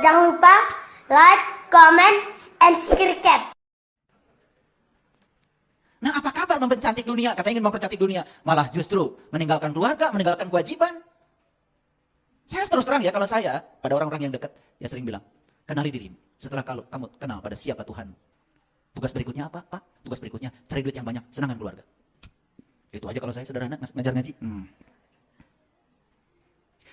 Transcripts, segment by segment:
Jangan lupa like, comment, and subscribe. Nah, apa kabar mempercantik dunia? Katanya ingin mempercantik dunia, malah justru meninggalkan keluarga, meninggalkan kewajiban. Saya terus terang ya, kalau saya pada orang-orang yang dekat, ya sering bilang, kenali dirimu. Setelah kalau kamu kenal pada siapa Tuhan. Tugas berikutnya apa, Pak? Tugas berikutnya cari duit yang banyak, senangkan keluarga. Itu aja kalau saya sederhana, ngajar ngaji.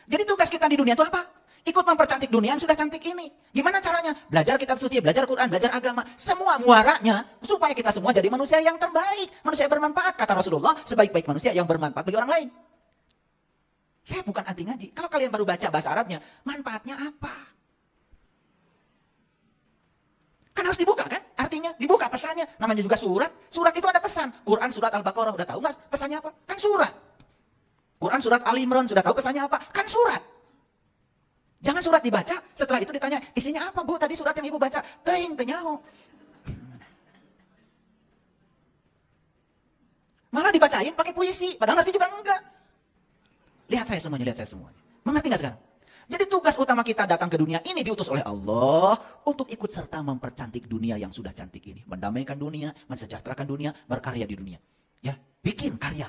Jadi tugas kita di dunia itu apa? Ikut mempercantik dunia yang sudah cantik ini. Gimana caranya? Belajar kitab suci, belajar Quran, belajar agama. Semua muaranya supaya kita semua jadi manusia yang terbaik. Manusia yang bermanfaat. Kata Rasulullah, sebaik-baik manusia yang bermanfaat bagi orang lain. Saya bukan anti ngaji. Kalau kalian baru baca bahasa Arabnya, manfaatnya apa? Kan harus dibuka kan? Artinya dibuka pesannya. Namanya juga surat. Surat itu ada pesan. Quran surat Al-Baqarah. Udah tahu nggak pesannya apa? Kan surat. Quran surat Ali Imran. Sudah tahu pesannya apa? Kan surat. Jangan surat dibaca, setelah itu ditanya, isinya apa Bu tadi surat yang ibu baca? Teuing, teu nyaho. Malah dibacain pakai puisi, padahal ngerti juga enggak. Lihat saya semuanya. Mengerti nggak sekarang? Jadi tugas utama kita datang ke dunia ini diutus oleh Allah untuk ikut serta mempercantik dunia yang sudah cantik ini. Mendamaikan dunia, mensejahterakan dunia, berkarya di dunia. Ya, bikin karya.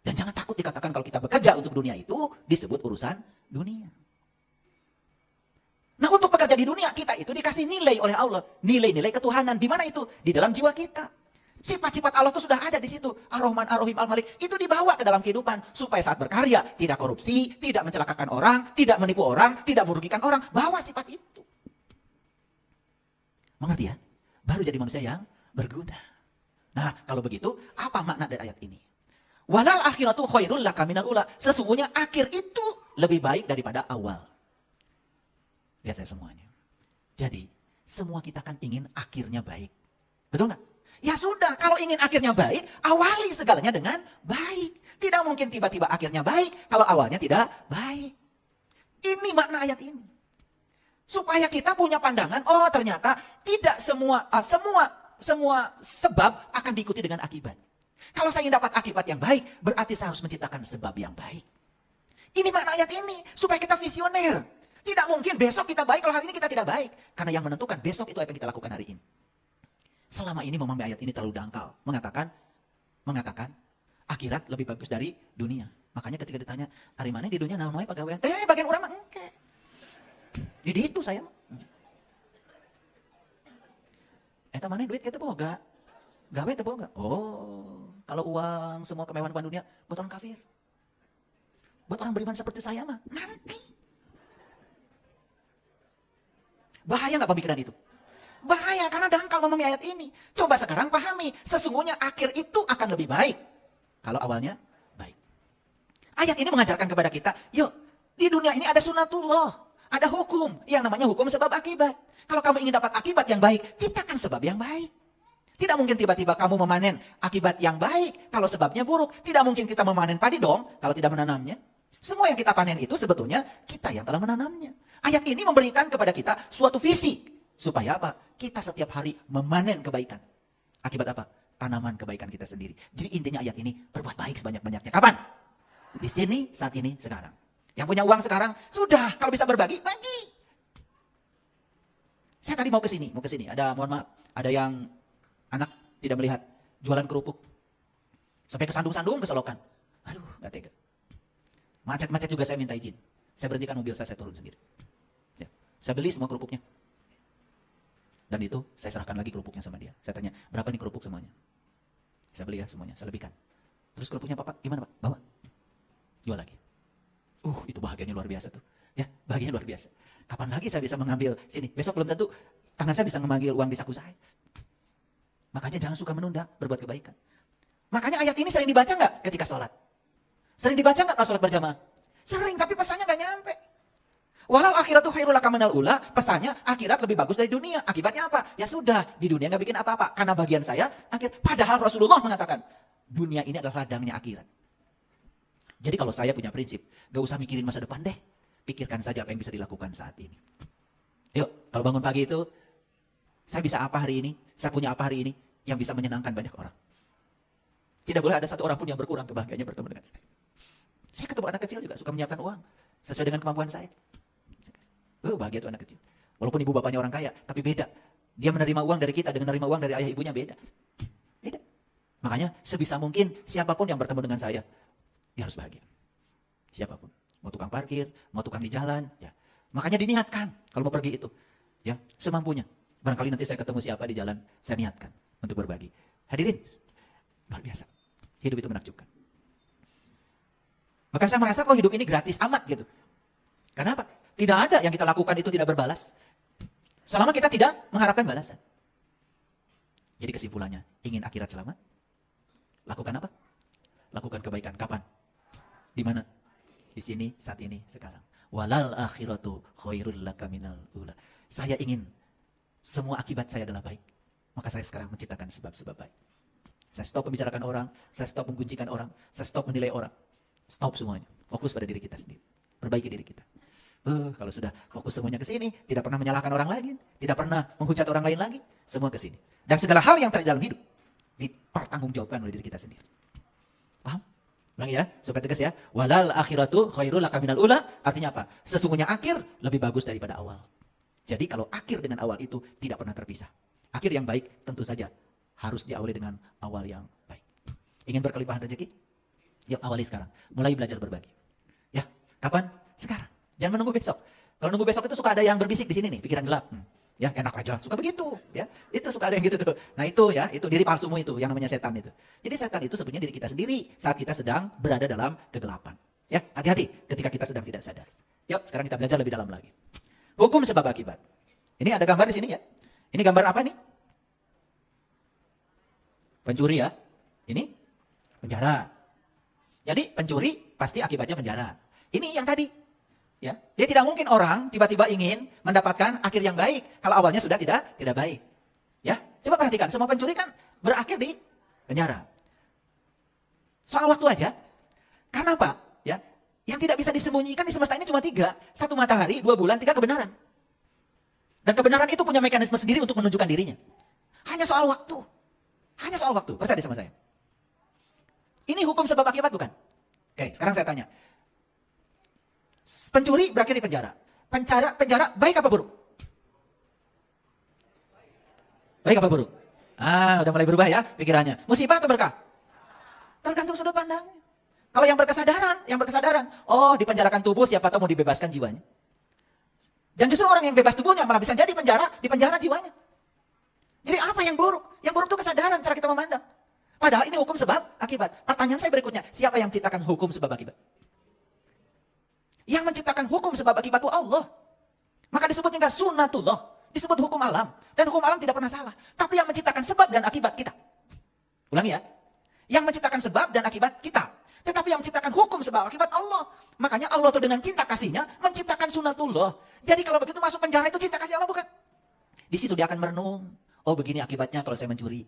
Dan jangan takut dikatakan kalau kita bekerja untuk dunia itu disebut urusan dunia. Nah, untuk bekerja di dunia, kita itu dikasih nilai oleh Allah. Nilai-nilai ketuhanan. Di mana itu? Di dalam jiwa kita. Sifat-sifat Allah itu sudah ada di situ. Ar-Rahman, Ar-Rahim, Al-Malik. Itu dibawa ke dalam kehidupan. Supaya saat berkarya, tidak korupsi, tidak mencelakakan orang, tidak menipu orang, tidak merugikan orang. Bawa sifat itu. Mengerti ya? Baru jadi manusia yang berguna. Nah, kalau begitu, apa makna dari ayat ini? Walal akhiratu khairul laka minal ula. Sesungguhnya akhir itu lebih baik daripada awal. Lihat saya semuanya. Jadi, semua kita kan ingin akhirnya baik. Betul nggak? Ya sudah, kalau ingin akhirnya baik, awali segalanya dengan baik. Tidak mungkin tiba-tiba akhirnya baik, kalau awalnya tidak baik. Ini makna ayat ini. Supaya kita punya pandangan, oh ternyata tidak semua sebab akan diikuti dengan akibat. Kalau saya ingin dapat akibat yang baik, berarti saya harus menciptakan sebab yang baik. Ini makna ayat ini, supaya kita visioner. Tidak mungkin besok kita baik kalau hari ini kita tidak baik. Karena yang menentukan besok itu apa yang kita lakukan hari ini. Selama ini memahami ayat ini terlalu dangkal. Mengatakan akhirat lebih bagus dari dunia. Makanya ketika ditanya, hari mana di dunia naon wae pagawean? Bagian urang mah engke. Di itu saya mah. Eta mana duit kita boga? Gawe teu boga? Oh, kalau uang semua kemewahan dunia buat orang kafir. Buat orang beriman seperti saya mah nanti. Bahaya nggak pemikiran itu? Bahaya karena dangkal memahami ayat ini. Coba sekarang pahami, sesungguhnya akhir itu akan lebih baik kalau awalnya baik. Ayat ini mengajarkan kepada kita, yuk di dunia ini ada sunatullah, ada hukum yang namanya hukum sebab akibat. Kalau kamu ingin dapat akibat yang baik, ciptakan sebab yang baik. Tidak mungkin tiba-tiba kamu memanen akibat yang baik kalau sebabnya buruk. Tidak mungkin kita memanen padi dong kalau tidak menanamnya. Semua yang kita panen itu sebetulnya kita yang telah menanamnya. Ayat ini memberikan kepada kita suatu visi. Supaya apa? Kita setiap hari memanen kebaikan. Akibat apa? Tanaman kebaikan kita sendiri. Jadi intinya ayat ini, berbuat baik sebanyak-banyaknya. Kapan? Di sini, saat ini, sekarang. Yang punya uang sekarang, sudah. Kalau bisa berbagi, bagi. Saya tadi mau ke sini. Mohon maaf, ada yang anak tidak melihat jualan kerupuk. Sampai ke sandung-sandung, ke solokan. Aduh, gak tega. Macet-macet juga saya minta izin. Saya berhentikan mobil saya turun sendiri. Ya. Saya beli semua kerupuknya. Dan itu saya serahkan lagi kerupuknya sama dia. Saya tanya, berapa nih kerupuk semuanya? Saya beli ya semuanya, saya lebihkan. Terus kerupuknya Pak, gimana Pak? Bawa. Jual lagi. Itu bahagianya luar biasa tuh. Ya, bahagianya luar biasa. Kapan lagi saya bisa mengambil sini? Besok belum tentu tangan saya bisa mengambil uang di saku saya. Makanya jangan suka menunda berbuat kebaikan. Makanya ayat ini sering dibaca nggak ketika sholat? Sering dibaca nggak kalau sholat berjamaah? Sering, tapi pesannya nggak nyampe. Walal akhiratu khairul laka minal ula, pesannya akhirat lebih bagus dari dunia. Akibatnya apa? Ya sudah, di dunia nggak bikin apa-apa. Karena bagian saya akhir. Padahal Rasulullah mengatakan, dunia ini adalah ladangnya akhirat. Jadi kalau saya punya prinsip, gak usah mikirin masa depan deh. Pikirkan saja apa yang bisa dilakukan saat ini. Yuk, kalau bangun pagi itu, saya bisa apa hari ini? Saya punya apa hari ini? Yang bisa menyenangkan banyak orang. Tidak boleh ada satu orang pun yang berkurang kebahagiaannya bertemu dengan saya. Saya ketemu anak kecil juga suka menyiapkan uang sesuai dengan kemampuan saya. Bahagia tuh anak kecil. Walaupun ibu bapaknya orang kaya, tapi beda. Dia menerima uang dari kita dengan menerima uang dari ayah ibunya beda. Beda. Makanya sebisa mungkin siapapun yang bertemu dengan saya, dia harus bahagia. Siapapun. Mau tukang parkir, mau tukang di jalan, ya. Makanya diniatkan kalau mau pergi itu. Ya, semampunya. Barangkali nanti saya ketemu siapa di jalan, saya niatkan untuk berbagi. Hadirin, luar biasa. Hidup itu menakjubkan. Maka saya merasa kok hidup ini gratis amat gitu. Kenapa? Tidak ada yang kita lakukan itu tidak berbalas. Selama kita tidak mengharapkan balasan. Jadi kesimpulannya, ingin akhirat selamat? Lakukan apa? Lakukan kebaikan. Kapan? Di mana? Di sini, saat ini, sekarang. Walal akhiratu khairul laka minal ula. Saya ingin semua akibat saya adalah baik. Maka saya sekarang menciptakan sebab-sebab baik. Saya stop membicarakan orang, saya stop mengguncikan orang, saya stop menilai orang. Stop semuanya. Fokus pada diri kita sendiri. Perbaiki diri kita. Kalau sudah fokus semuanya ke sini, tidak pernah menyalahkan orang lain, tidak pernah menghujat orang lain lagi, semua ke sini. Dan segala hal yang terjadi dalam hidup dipertanggungjawabkan oleh diri kita sendiri. Paham? Ulangi ya, supaya tegas ya. Walal akhiratu khairul laka minal ula, artinya apa? Sesungguhnya akhir lebih bagus daripada awal. Jadi kalau akhir dengan awal itu tidak pernah terpisah. Akhir yang baik tentu saja harus diawali dengan awal yang baik. Ingin berkelimpahan rezeki? Yuk awali sekarang. Mulai belajar berbagi. Ya, kapan? Sekarang. Jangan menunggu besok. Kalau nunggu besok itu suka ada yang berbisik di sini nih, pikiran gelap. Ya, enak aja. Suka begitu, ya. Itu suka ada yang gitu tuh. Nah, itu ya, itu diri palsumu itu yang namanya setan itu. Jadi setan itu sebenarnya diri kita sendiri saat kita sedang berada dalam kegelapan. Ya, hati-hati ketika kita sedang tidak sadar. Yuk, sekarang kita belajar lebih dalam lagi. Hukum sebab akibat. Ini ada gambar di sini ya. Ini gambar apa nih? Pencuri ya. Ini penjara. Jadi pencuri pasti akibatnya penjara. Ini yang tadi. Ya, dia tidak mungkin orang tiba-tiba ingin mendapatkan akhir yang baik kalau awalnya sudah tidak baik. Ya, coba perhatikan, semua pencuri kan berakhir di penjara. Soal waktu aja. Karena apa? Ya, yang tidak bisa disembunyikan di semesta ini cuma 3. 1 matahari, 2 bulan, 3 kebenaran. Dan kebenaran itu punya mekanisme sendiri untuk menunjukkan dirinya. Hanya soal waktu. Hanya soal waktu. Percaya sama saya. Ini hukum sebab akibat bukan? Oke, sekarang saya tanya. Pencuri berakhir di penjara. Penjara baik apa buruk? Baik apa buruk? Udah mulai berubah ya pikirannya. Musibah atau berkah? Tergantung sudut pandangnya. Kalau yang berkesadaran, oh dipenjarakan tubuh siapa tahu mau dibebaskan jiwanya. Dan justru orang yang bebas tubuhnya malah bisa jadi di penjara jiwanya. Jadi apa yang buruk? Yang buruk itu kesadaran cara kita memandang. Padahal ini hukum sebab akibat. Pertanyaan saya berikutnya, siapa yang menciptakan hukum sebab akibat? Yang menciptakan hukum sebab akibat itu Allah. Maka disebutnya enggak sunnatullah, disebut hukum alam. Dan hukum alam tidak pernah salah. Tapi yang menciptakan sebab dan akibat kita. Ulangi ya. Yang menciptakan sebab dan akibat kita. Tetapi yang menciptakan hukum sebab akibat Allah. Makanya Allah itu dengan cinta kasihnya menciptakan sunnatullah. Jadi kalau begitu masuk penjara itu cinta kasih Allah bukan? Di situ dia akan merenung. Oh begini akibatnya kalau saya mencuri.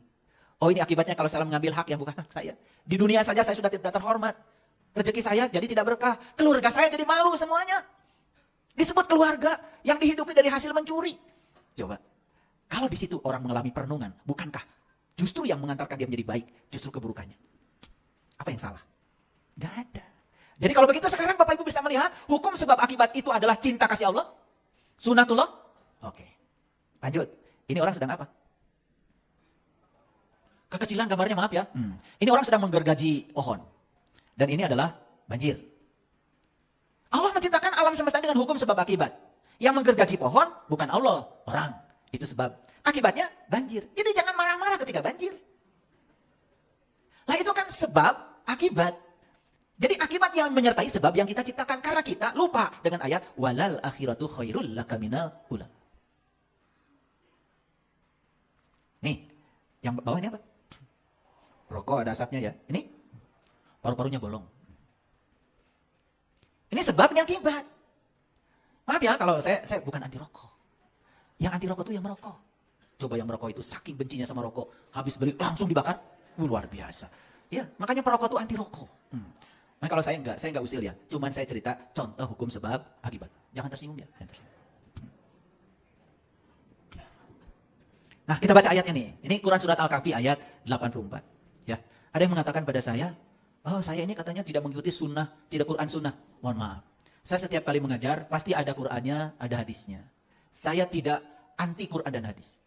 Oh ini akibatnya kalau saya mengambil hak yang bukan hak saya. Di dunia saja saya sudah tidak terhormat. Rezeki saya jadi tidak berkah. Keluarga saya jadi malu semuanya. Disebut keluarga yang dihidupi dari hasil mencuri. Coba. Kalau di situ orang mengalami perenungan. Bukankah justru yang mengantarkan dia menjadi baik. Justru keburukannya. Apa yang salah? Gak ada. Jadi kalau begitu sekarang Bapak Ibu bisa melihat. Hukum sebab akibat itu adalah cinta kasih Allah. Sunnatullah. Oke. Lanjut. Ini orang sedang apa? Kekecilan gambarnya maaf ya. Ini orang sedang menggergaji pohon. Dan ini adalah banjir. Allah menciptakan alam semesta dengan hukum sebab akibat. Yang menggergaji pohon bukan Allah, orang. Itu sebab. Akibatnya banjir. Jadi jangan marah-marah ketika banjir. Lah itu kan sebab akibat. Jadi akibat yang menyertai sebab yang kita ciptakan. Karena kita lupa dengan ayat walal akhiratu khairul laka minal ula. Nih, yang bawah ini apa? Rokok ada asapnya ya. Ini paru-parunya bolong. Ini sebabnya akibat. Maaf ya kalau saya bukan anti rokok. Yang anti rokok itu yang merokok. Coba yang merokok itu saking bencinya sama rokok, habis beli langsung dibakar. Luar biasa. Ya, makanya perokok itu anti rokok. Nah, kalau saya enggak usil ya. Cuman saya cerita contoh hukum sebab akibat. Jangan tersinggung ya. Jangan tersinggung. Nah, kita baca ayatnya nih. Ini Quran surat Al-Kahfi ayat 84. Ya, ada yang mengatakan pada saya, oh saya ini katanya tidak mengikuti sunnah, tidak Quran sunnah. Mohon maaf. Saya setiap kali mengajar, pasti ada Qur'annya, ada hadisnya. Saya tidak anti Qur'an dan hadis.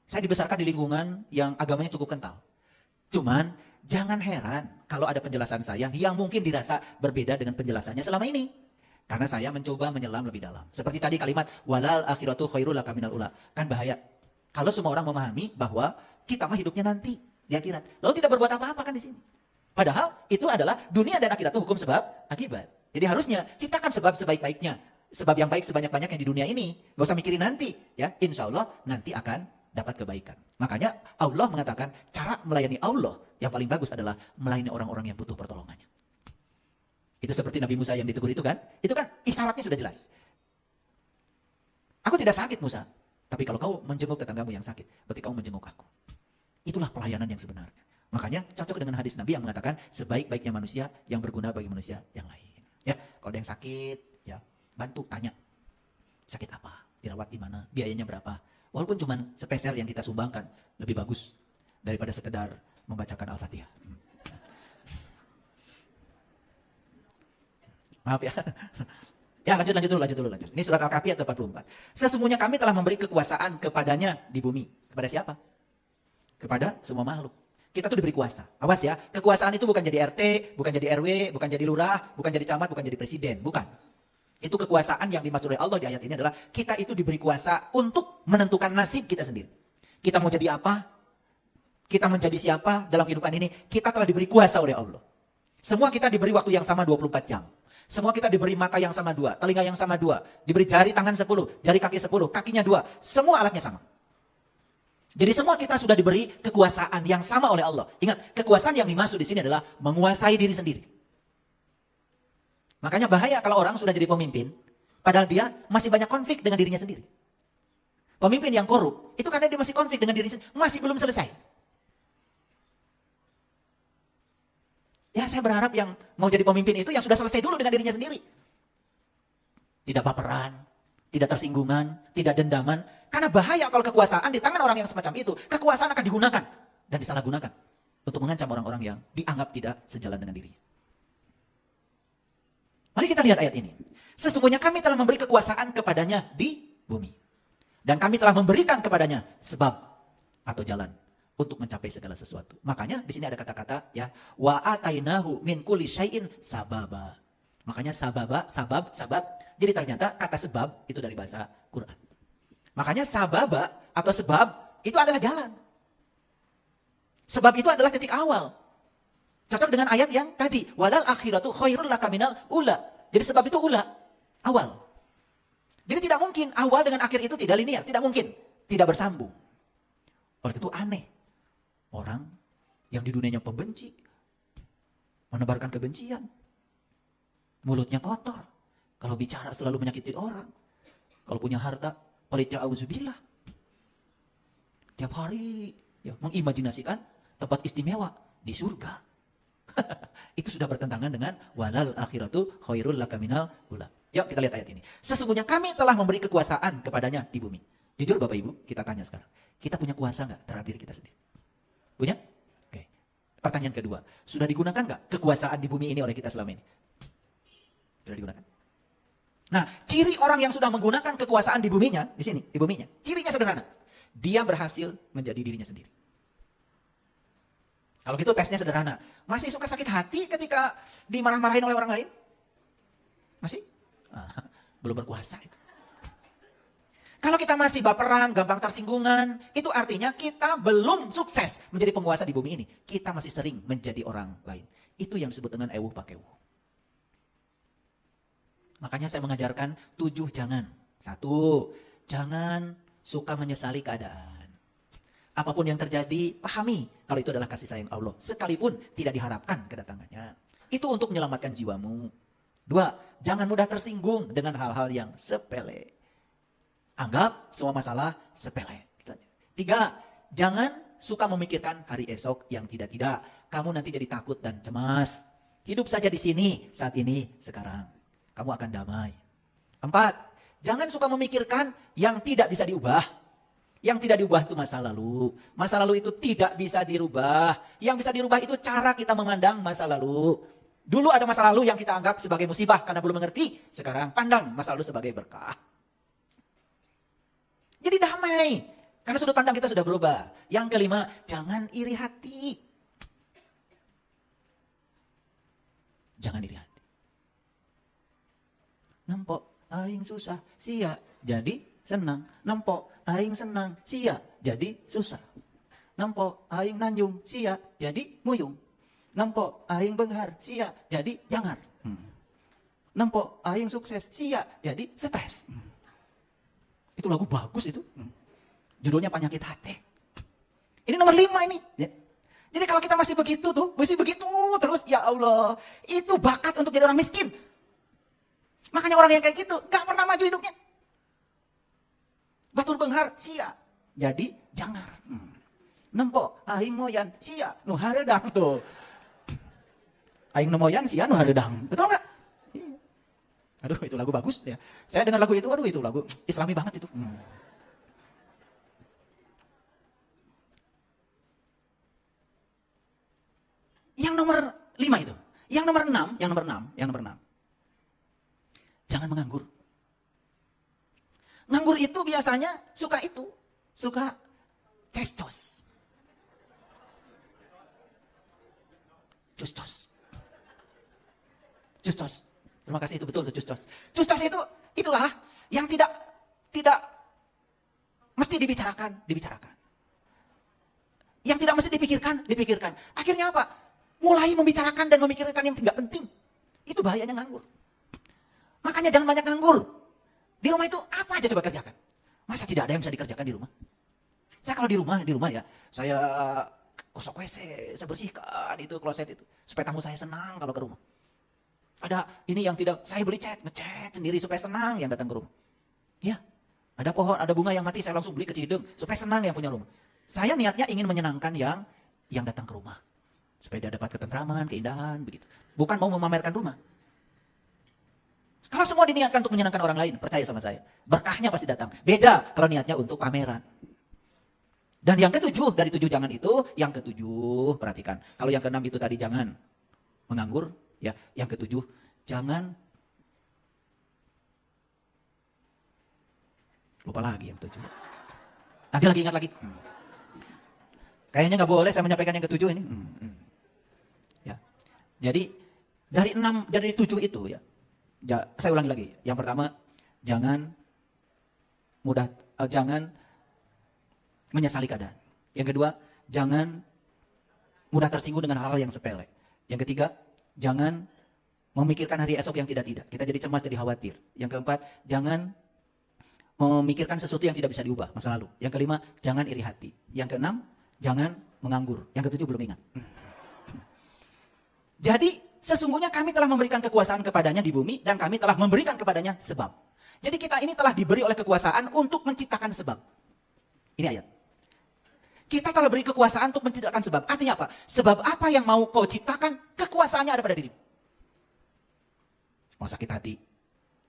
Saya dibesarkan di lingkungan yang agamanya cukup kental. Cuman, jangan heran kalau ada penjelasan saya yang mungkin dirasa berbeda dengan penjelasannya selama ini. Karena saya mencoba menyelam lebih dalam. Seperti tadi kalimat, walal akhiratu khairul laka minal ula. Kan bahaya. Kalau semua orang memahami bahwa kita mah hidupnya nanti di akhirat. Lalu tidak berbuat apa-apa kan di sini. Padahal itu adalah dunia dan akhirat itu hukum sebab akibat. Jadi harusnya ciptakan sebab sebaik-baiknya. Sebab yang baik sebanyak-banyaknya di dunia ini. Gak usah mikirin nanti. Ya, insya Allah nanti akan dapat kebaikan. Makanya Allah mengatakan cara melayani Allah yang paling bagus adalah melayani orang-orang yang butuh pertolongannya. Itu seperti Nabi Musa yang ditegur itu kan. Itu kan isyaratnya sudah jelas. Aku tidak sakit Musa. Tapi kalau kau menjenguk tetanggamu yang sakit, berarti kau menjenguk aku. Itulah pelayanan yang sebenarnya. Makanya cocok dengan hadis Nabi yang mengatakan sebaik-baiknya manusia yang berguna bagi manusia yang lain. Ya, kalau ada yang sakit, ya bantu, tanya. Sakit apa? Dirawat di mana? Biayanya berapa? Walaupun cuma sepeser yang kita sumbangkan, lebih bagus daripada sekedar membacakan Al-Fatihah. Maaf ya. Ya lanjut dulu. Ini surat Al-Kahfi ayat 44. Sesungguhnya kami telah memberi kekuasaan kepadanya di bumi. Kepada siapa? Kepada semua makhluk. Kita tuh diberi kuasa. Awas ya, kekuasaan itu bukan jadi RT, bukan jadi RW, bukan jadi lurah, bukan jadi camat, bukan jadi presiden. Bukan. Itu kekuasaan yang dimaksud oleh Allah di ayat ini adalah kita itu diberi kuasa untuk menentukan nasib kita sendiri. Kita mau jadi apa? Kita menjadi siapa dalam kehidupan ini? Kita telah diberi kuasa oleh Allah. Semua kita diberi waktu yang sama 24 jam. Semua kita diberi mata yang sama 2, telinga yang sama 2, diberi jari tangan 10, jari kaki 10, kakinya 2. Semua alatnya sama. Jadi semua kita sudah diberi kekuasaan yang sama oleh Allah. Ingat, kekuasaan yang dimaksud di sini adalah menguasai diri sendiri. Makanya bahaya kalau orang sudah jadi pemimpin, padahal dia masih banyak konflik dengan dirinya sendiri. Pemimpin yang korup, itu karena dia masih konflik dengan dirinya sendiri, masih belum selesai. Ya saya berharap yang mau jadi pemimpin itu yang sudah selesai dulu dengan dirinya sendiri. Tidak baperan, tidak tersinggungan, tidak dendaman. Karena bahaya kalau kekuasaan di tangan orang yang semacam itu, kekuasaan akan digunakan dan disalahgunakan untuk mengancam orang-orang yang dianggap tidak sejalan dengan dirinya. Mari kita lihat ayat ini. Sesungguhnya kami telah memberi kekuasaan kepadanya di bumi. Dan kami telah memberikan kepadanya sebab atau jalan untuk mencapai segala sesuatu. Makanya di sini ada kata-kata ya, wa atainahu min kulli syai'in sababa. Makanya sabab. Jadi ternyata kata sebab itu dari bahasa Quran. Makanya sababa atau sebab itu adalah jalan. Sebab itu adalah titik awal. Cocok dengan ayat yang tadi, walal akhiratu khairul laka minal ula. Jadi sebab itu ula, awal. Jadi tidak mungkin awal dengan akhir itu tidak linear, tidak mungkin, tidak bersambung. Oleh itu aneh. Orang yang di dunianya pembenci, menebarkan kebencian, mulutnya kotor, kalau bicara selalu menyakiti orang, kalau punya harta, pelitnya auzubillah. Tiap hari ya, mengimajinasikan tempat istimewa di surga. Itu sudah bertentangan dengan walal akhiratu khairul laka minal ula. Yuk kita lihat ayat ini. Sesungguhnya kami telah memberi kekuasaan kepadanya di bumi. Jujur Bapak Ibu, kita tanya sekarang. Kita punya kuasa nggak terhadap diri kita sendiri? Punya? Oke. Pertanyaan kedua, sudah digunakan nggak kekuasaan di bumi ini oleh kita selama ini? Sudah digunakan? Nah, ciri orang yang sudah menggunakan kekuasaan di buminya, di sini, di buminya, cirinya sederhana. Dia berhasil menjadi dirinya sendiri. Kalau gitu tesnya sederhana. Masih suka sakit hati ketika dimarah-marahin oleh orang lain? Masih? Belum berkuasa itu. Kalau kita masih baperan, gampang tersinggungan, itu artinya kita belum sukses menjadi penguasa di bumi ini. Kita masih sering menjadi orang lain. Itu yang disebut dengan ewuh pakewuh. Makanya saya mengajarkan 7 jangan. 1, jangan suka menyesali keadaan. Apapun yang terjadi, pahami kalau itu adalah kasih sayang Allah. Sekalipun tidak diharapkan kedatangannya. Itu untuk menyelamatkan jiwamu. 2, jangan mudah tersinggung dengan hal-hal yang sepele. Anggap semua masalah sepele. 3, jangan suka memikirkan hari esok yang tidak-tidak. Kamu nanti jadi takut dan cemas. Hidup saja di sini, saat ini, sekarang. Kamu akan damai. 4, jangan suka memikirkan yang tidak bisa diubah. Yang tidak diubah itu masa lalu. Masa lalu itu tidak bisa dirubah. Yang bisa dirubah itu cara kita memandang masa lalu. Dulu ada masa lalu yang kita anggap sebagai musibah karena belum mengerti. Sekarang pandang masa lalu sebagai berkah. Jadi damai. Karena sudut pandang kita sudah berubah. Yang kelima, jangan iri hati. Jangan iri hati. Nempok aing susah, sia jadi senang. Nempok aing senang, sia jadi susah. Nempok aing nanjung, sia jadi muyung. Nempok aing benghar, sia jadi jangar. Nempok aing sukses, sia jadi stres. Itu lagu bagus itu. Judulnya Penyakit Hati. Ini nomor 5 ini. Ya. Jadi kalau kita masih begitu terus, ya Allah, itu bakat untuk jadi orang miskin. Makanya orang yang kayak gitu gak pernah maju hidupnya. Batur benghar, sia jadi jangar. Nempok aing moyan, sia nu hareudang tuh. Aing nu moyan, sia nu hareudang. Betul nggak? Aduh, itu lagu bagus ya. Saya dengar lagu itu, aduh itu lagu Islami banget itu. Yang nomor 5 itu. Yang nomor 6. Jangan menganggur. Nganggur itu biasanya suka cestos. Custos. Terima kasih, itu betul tuh custos. Custos itulah yang tidak mesti dibicarakan. Yang tidak mesti dipikirkan. Akhirnya apa? Mulai membicarakan dan memikirkan yang tidak penting. Itu bahayanya nganggur. Makanya jangan banyak nganggur. Di rumah itu apa aja coba kerjakan. Masa tidak ada yang bisa dikerjakan di rumah? Saya kalau di rumah ya, saya gosok WC, saya bersihkan itu kloset itu. Supaya tamu saya senang kalau ke rumah. Ada ini yang tidak, saya beli ngecat sendiri supaya senang yang datang ke rumah. Ya, ada pohon, ada bunga yang mati, saya langsung beli ke Cideng supaya senang yang punya rumah. Saya niatnya ingin menyenangkan yang datang ke rumah. Supaya dia dapat ketentraman, keindahan, begitu. Bukan mau memamerkan rumah. Kalau semua diniatkan untuk menyenangkan orang lain, percaya sama saya, berkahnya pasti datang. Beda kalau niatnya untuk pameran. Dan yang ketujuh, dari 7 jangan itu, yang ketujuh, perhatikan. Kalau yang keenam itu tadi jangan menganggur, ya. Yang ketujuh, jangan, lupa lagi yang ketujuh. Nanti lagi ingat lagi. Kayaknya nggak boleh saya menyampaikan yang ketujuh ini. Ya. Jadi dari 7 itu ya. Saya ulangi lagi. Yang pertama, jangan menyesali keadaan. Yang kedua, jangan mudah tersinggung dengan hal-hal yang sepele. Yang ketiga, jangan memikirkan hari esok yang tidak-tidak. Kita jadi cemas, jadi khawatir. Yang keempat, jangan memikirkan sesuatu yang tidak bisa diubah, masa lalu. Yang kelima, jangan iri hati. Yang keenam, jangan menganggur. Yang ketujuh belum ingat. Jadi, sesungguhnya kami telah memberikan kekuasaan kepadanya di bumi, dan kami telah memberikan kepadanya sebab. Jadi kita ini telah diberi oleh kekuasaan untuk menciptakan sebab. Ini ayat. Kita telah beri kekuasaan untuk menciptakan sebab. Artinya apa? Sebab apa yang mau kau ciptakan, kekuasaannya ada pada dirimu. Mau sakit hati?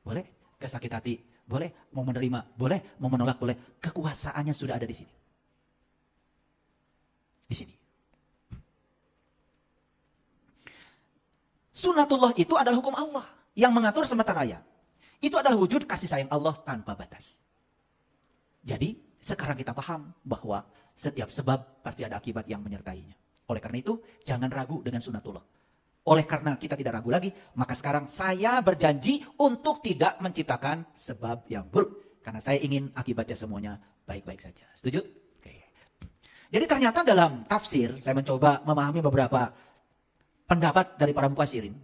Boleh. Gak sakit hati? Boleh. Mau menerima? Boleh. Mau menolak? Boleh. Kekuasaannya sudah ada di sini. Di sini. Sunatullah itu adalah hukum Allah yang mengatur semesta raya. Itu adalah wujud kasih sayang Allah tanpa batas. Jadi, sekarang kita paham bahwa setiap sebab pasti ada akibat yang menyertainya. Oleh karena itu, jangan ragu dengan sunatullah. Oleh karena kita tidak ragu lagi, maka sekarang saya berjanji untuk tidak menciptakan sebab yang buruk. Karena saya ingin akibatnya semuanya baik-baik saja. Setuju? Oke. Jadi ternyata dalam tafsir, saya mencoba memahami beberapa pendapat dari para mufassirin.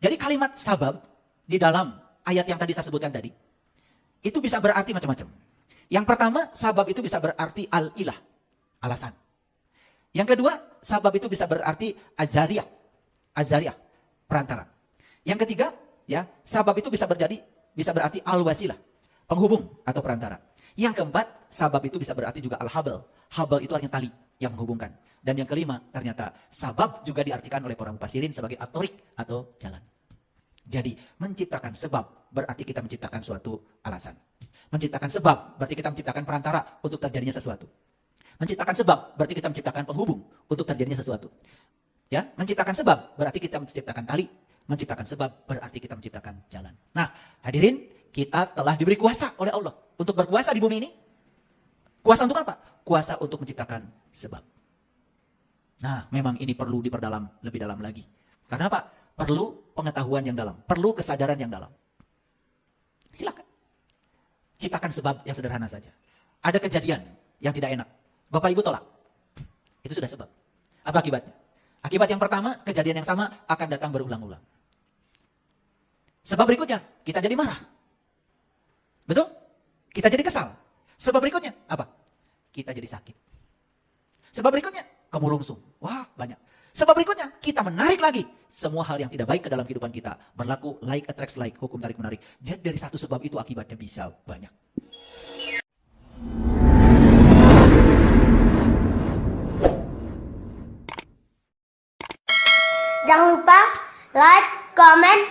Jadi kalimat sabab di dalam ayat yang tadi saya sebutkan tadi, itu bisa berarti macam-macam. Yang pertama, sabab itu bisa berarti al-ilah, alasan. Yang kedua, sabab itu bisa berarti azariyah, perantara. Yang ketiga, ya, sabab itu bisa berarti al-wasilah, penghubung atau perantara. Yang keempat, sabab itu bisa berarti juga al-habl. Habl itu artinya tali yang menghubungkan. Dan yang kelima, ternyata sabab juga diartikan oleh para mufassirin sebagai at-thoriq atau jalan. Jadi, menciptakan sebab berarti kita menciptakan suatu alasan. Menciptakan sebab berarti kita menciptakan perantara untuk terjadinya sesuatu. Menciptakan sebab berarti kita menciptakan penghubung untuk terjadinya sesuatu. Ya, menciptakan sebab berarti kita menciptakan tali, menciptakan sebab berarti kita menciptakan jalan. Nah, hadirin, kita telah diberi kuasa oleh Allah untuk berkuasa di bumi ini. Kuasa untuk apa? Kuasa untuk menciptakan sebab. Nah, memang ini perlu diperdalam lebih dalam lagi. Karena apa? Perlu pengetahuan yang dalam, perlu kesadaran yang dalam. Silakan. Ciptakan sebab yang sederhana saja. Ada kejadian yang tidak enak. Bapak Ibu tolak. Itu sudah sebab. Apa akibatnya? Akibat yang pertama, kejadian yang sama akan datang berulang-ulang. Sebab berikutnya, kita jadi marah. Betul? Kita jadi kesal. Sebab berikutnya, apa? Kita jadi sakit. Sebab berikutnya, kamu rungsung. Wah, banyak. Sebab berikutnya, kita menarik lagi. Semua hal yang tidak baik ke dalam kehidupan kita. Berlaku like attracts like, hukum tarik-menarik. Jadi dari satu sebab itu akibatnya bisa banyak. Jangan lupa like, comment,